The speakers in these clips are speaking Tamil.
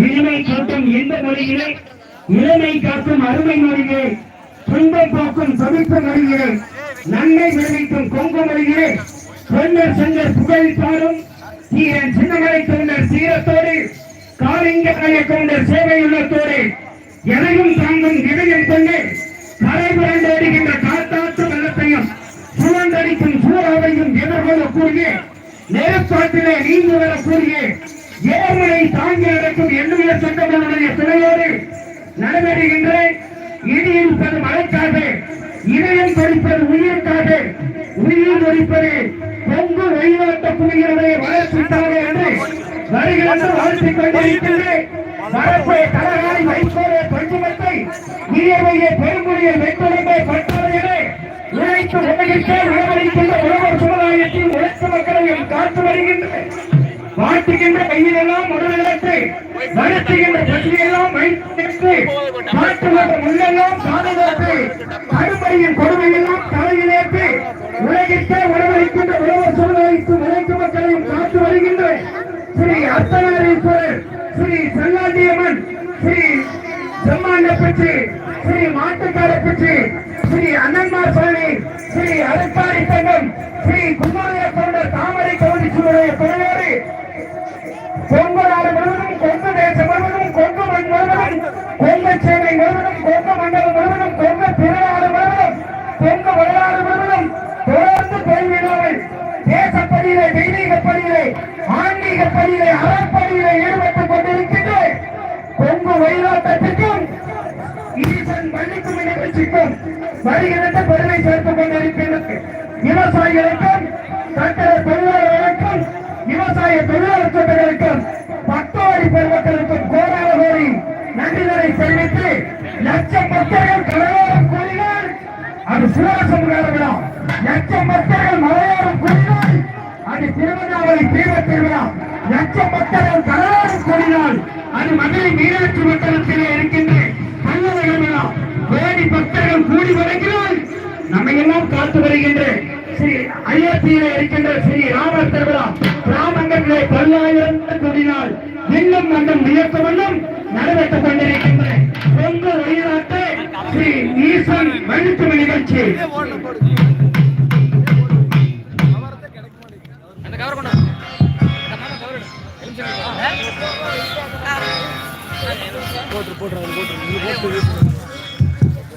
இனிமை காக்கும் எந்த மொழிகளே, இளமை காக்கும் அருமை மொழிகளே, துன்பம் போக்கும் சவித்த மொழிகளே, நன்மை விளைவிக்கும் கொங்கு மொழிகளே, தொண்டர் செஞ்சர் புகழ் பாடும் தீரன் சின்னமலை தொண்டர் சீரத்தோடு காலிங்கராய கொண்டர் சேவையுள்ளத்தோடு எதையும் தாங்கும் இதயம் கொண்டு கரை புரண்டோடுகின்ற காத்தாற்று வெள்ளத்தையும் சுழந்தடிக்கும் சூறாவையும் எதிர்கொள்ளக்கூடிய நெருப்பாட்டிலே நீந்து வரக்கூடிய ஏழ்மனை தாங்கி நடக்கும் எண்ணுள்ள சட்டங்களுடைய துணையோடு நடைபெறுகின்ற இடியில் பது மழைக்காக இதயம் தொடிப்பது உயிருக்காக உயிர் ஒழிப்பது பொங்கு வழிநாட்ட புலிகளுடைய வளர்ச்சிக்காக என்று வருகிறது வாழ்த்திக் கொண்டிருக்கின்றேன். வரப்பை கடலாய் வைக்கோலை பஞ்சுமத்தை நீரையை பெருங்குடியை வெட்டுடம்பை பட்டாளைகளை உழைத்து உலகிற்கே உணவளிக்கின்ற உழவர் சமுதாயத்தின் உழைப்பு மக்களையும் காத்து வருகின்றேன். வாட்டுகின்ற கையிலெல்லாம் உடல்நலத்தை நடத்துகின்ற பசியெல்லாம் வைத்து காட்டுகின்ற முன்னெல்லாம் பாதுகாத்து அறுபடியின் கொடுமையெல்லாம் தலையிலேற்று உலகிற்கே உணவளிக்கின்ற உழவர் சமுதாயத்தின் உழைப்பு மக்களையும் காத்து வருகின்ற ஸ்ரீ அர்த்தநாரீஸ்வரர், ஸ்ரீ செல்லாண்டியம்மன், ஸ்ரீ செம்மாண்டப்பச்சி, ஸ்ரீ மாட்டுக்காரப்பச்சி, ஸ்ரீ அண்ணன்மார் பழனி, ஸ்ரீ அரைப்பாரி சங்கம், ஸ்ரீ குமார கவுண்டர் தாமரை கவுண்டீஸ்வருடைய துணையோடு கொங்கு நாடு முழுவதும், கொங்கு தேசம் முழுவதும், கொங்கு மண் முழுவதும், கொங்கு சேனை முழுவதும், கொங்கு மண்டலம் முழுவதும், கொங்கு திருநாடு முழுவதும், கொங்கு வரலாறு முழுவதும் தொடர்ந்து பெருவிழாவில் தேசப்படியிலே, தெய்வீக பணியிலே, ஆன்மீக பணியிலே, அறப்பணியிலே ஈடுபட்டுக் கொண்டிருக்கின்ற கொங்கு வைராட்டத்திற்கும் ஈசன் பள்ளிக்கும் நிகழ்ச்சிக்கும் வருகிறது பெருமை சேர்த்துக் கொண்டிருக்கின்றது. விவசாயிகளுக்கும் கட்டட தொழிலாளர்களுக்கும் விவசாய தொழிலாளர் சட்டங்களுக்கும் பட்டோடி பெருமக்களுக்கும் கோடான கோரி நன்றிகளை தெரிவித்து லட்சம் பக்தர்கள் கடலோரம் கூறினால் அது சிவசமுகார விழா, லட்சம் பக்தர்கள் மலையோரம் கூறினால் அது திருவண்ணாமலை தீப திருவிழா, லட்சம் பக்தர்கள் கடலோரம் கூறினால் அது மதுரை மீனாட்சி மண்டலத்திலே இருக்கின்ற பல்லவர்கள் விழா. கோடி பக்தர்கள் கூடி வருகிறார். நம்மை எல்லாம் காத்து வருகின்ற ஸ்ரீ அயோத்தியிலே இருக்கின்ற ஸ்ரீ ராமர் திருவிழா கிராமங்களிலே பல்லாயிரம் கூடினால் இன்னும் மன்றம் உயர்த்த வண்ணம் நடைபெற்றுக் கொண்டிருக்கின்ற கொங்கு வழிநாட்டு ஸ்ரீ ஈசன் வழித்துமை நிகழ்ச்சி.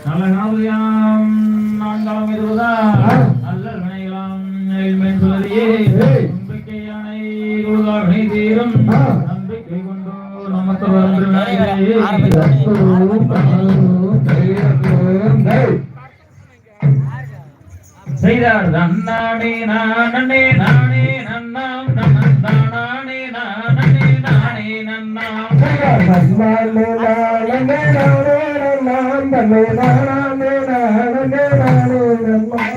நலகாவியாம் நான்காம் இருபதாம் அல்லல் வினைகளாம் நெல்மென் சுழலியே நம்பிக்கையானை குருதாகை தீரும் நம்பிக்கை கொண்டோ நமக்கு வந்து செய்தார் நன்னானே நானே நானே நன்னாம் நன்னானே நானே நானே நன்னாம் நன்னானே நானே நாம் தன்னை நானே நானே நானே நன்னாம்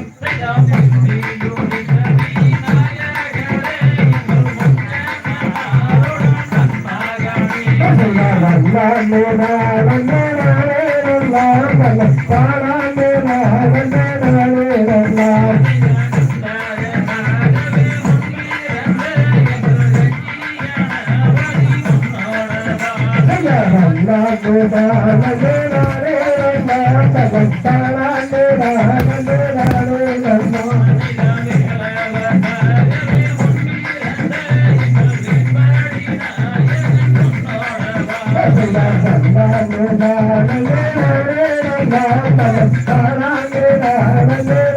நானே நானே நானே நாம் தன்னை நானே நானே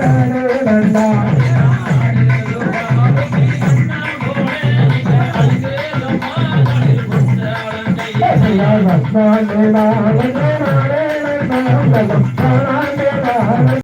நானே நன்னாம் நானே